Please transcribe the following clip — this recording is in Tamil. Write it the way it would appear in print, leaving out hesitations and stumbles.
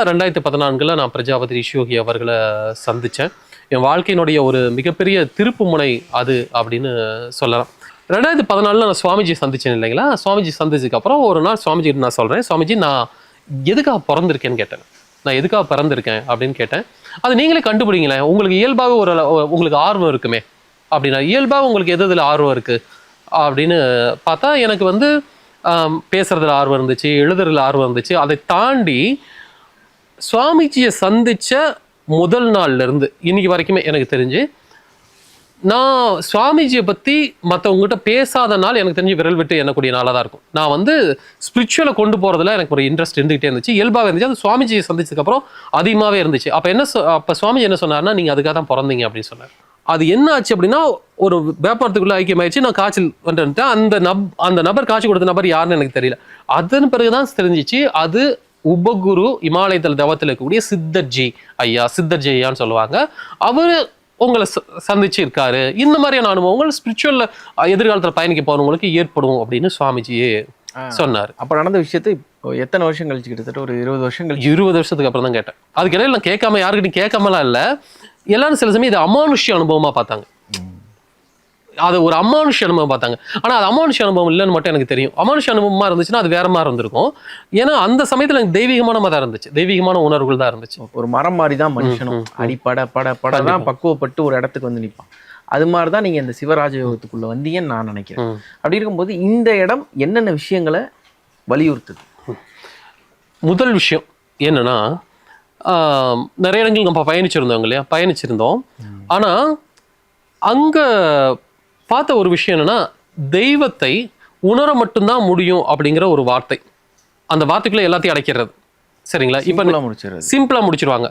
2014 நான் பிரஜாபதி ரிஷியோகி அவர்களை சந்தித்தேன். என் வாழ்க்கையினுடைய ஒரு மிகப்பெரிய திருப்பு முனை அது அப்படின்னு சொல்லலாம். 2014 நான் சுவாமிஜி சந்தித்தேன் இல்லைங்களா. சுவாமிஜி சந்திச்சதுக்கப்புறம் ஒரு நாள் சுவாமிஜிட்டு நான் சொல்கிறேன், சுவாமிஜி நான் எதுக்காக பிறந்திருக்கேன்னு கேட்டேன். நான் எதுக்காக பிறந்திருக்கேன் அப்படின்னு கேட்டேன். அது நீங்களே கண்டுபிடிங்களேன், உங்களுக்கு இயல்பாகவே உங்களுக்கு ஆர்வம் இருக்குமே அப்படின்னா, இயல்பாக உங்களுக்கு எதில் ஆர்வம் இருக்குது அப்படின்னு பார்த்தா எனக்கு வந்து பேசுறதுல ஆர்வம் இருந்துச்சு, எழுதுறதுல ஆர்வம் இருந்துச்சு. அதை தாண்டி சுவாமிஜியை சந்தித்த முதல் நாள்லேருந்து இன்னைக்கு வரைக்குமே எனக்கு தெரிஞ்சு நான் சுவாமிஜியை பற்றி மற்றவங்ககிட்ட பேசாத நாள் எனக்கு தெரிஞ்சு விரல் விட்டு எண்ணக்கூடிய நாளாக தான் இருக்கும். நான் வந்து ஸ்பிரிச்சுவலை கொண்டு போகிறதுல எனக்கு ஒரு இன்ட்ரெஸ்ட் இருந்துகிட்டே இருந்துச்சு, இயல்பாக இருந்துச்சு. அது சுவாமிஜியை சந்திச்சதுக்கப்புறம் அதிகமாகவே இருந்துச்சு. அப்போ சுவாமிஜி என்ன சொன்னார்னா, நீங்கள் அதுக்காக தான் பிறந்தீங்க அப்படின்னு சொன்னார். அது என்ன ஆச்சு அப்படின்னா, ஒரு வியாபாரத்துக்குள்ள ஐக்கியமாயிடுச்சு. நான் காய்ச்சல் வந்துட்டேன். அந்த நபர் காய்ச்சி கொடுத்த நபர் யாருன்னு எனக்கு தெரியல. அதன் பிறகுதான் தெரிஞ்சிச்சு, அது உபகுரு இமாலயத்தில் தவத்தில் இருக்கக்கூடிய சித்தர்ஜி ஐயான்னு சொல்லுவாங்க. அவரு உங்களை சந்திச்சு இருக்காரு. இந்த மாதிரியான அனுபவங்கள் ஸ்பிரிச்சுவல் எதிர்காலத்தில் பயணிக்க போறவங்களுக்கு ஏற்படும் அப்படின்னு சுவாமிஜியே சொன்னார். அப்ப நடந்த விஷயத்தை எத்தனை வருஷம் கழிச்சு, கிட்டத்தட்ட ஒரு 20 வருஷம் கழிச்சு? 20 வருஷத்துக்கு அப்புறம் தான் கேட்டேன். அதுக்கு இடையில நான் கேட்காம யாருக்கிட்டையும் கேட்காமலாம் இல்லை. எல்லாரும் சில சமயம் இது அமானுஷ்ய அனுபவமா பார்த்தாங்க. அது ஒரு அமானுஷ்ய அனுபவம் பார்த்தாங்க. ஆனால் அது அமானுஷ்ய அனுபவம் இல்லைன்னு மட்டும் எனக்கு தெரியும். அமானுஷ்ய அனுபவமா இருந்துச்சுன்னா அது வேற மாதிரி இருந்திருக்கும். ஏன்னா அந்த சமயத்தில் எனக்கு தெய்வீகமான தான் இருந்துச்சு, தெய்வீகமான உணர்வுகள் தான் இருந்துச்சு. ஒரு மரம் மாதிரி தான் மனுஷனும் பட தான் பக்குவப்பட்டு ஒரு இடத்துக்கு வந்து நிற்பான். அது மாதிரி தான் நீங்கள் இந்த சிவராஜ யோகத்துக்குள்ள வந்தீங்கன்னு நான் நினைக்கிறேன். அப்படி இருக்கும்போது இந்த இடம் என்னென்ன விஷயங்களை வலியுறுத்துது? முதல் விஷயம் என்னன்னா, நிறைய இடங்கள் நம்ம பயணிச்சிருந்தோம் இல்லையா, பயணிச்சிருந்தோம். ஆனால் அங்கே பார்த்த ஒரு விஷயம் என்னன்னா, தெய்வத்தை உணர மட்டும்தான் முடியும் அப்படிங்கிற ஒரு வார்த்தை. அந்த வார்த்தைக்குள்ள எல்லாத்தையும் அடைக்கிறது. சரிங்களா? இப்போ சிம்பிளா முடிச்சிருவாங்க.